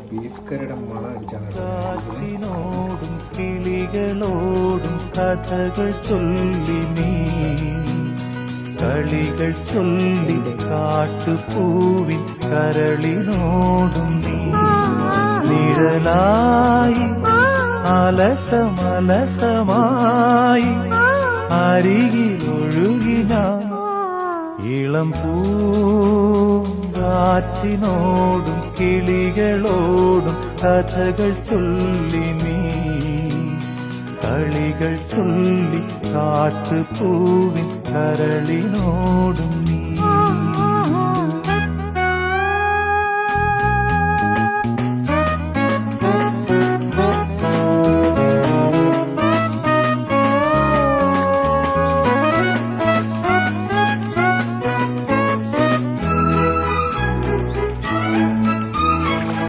Beef മണം അടിച്ചാണ്. കാറ്റിനോടും കിളികളോടും കഥകൾ ചൊല്ലി നീ കളികൾ ചൊല്ലി കാട്ടുപൂവിൻ കരളിനോടും നീ നിഴലായി അലസമലസമായി അരികിലൊഴുകിന ഇളം പൂങ്കാറ്റിനോടും കിളികളോടും കഥകൾ ചൊല്ലി നീ കളികൾ ചൊല്ലി കാട്ടുപൂവിൻ കരളിനോടും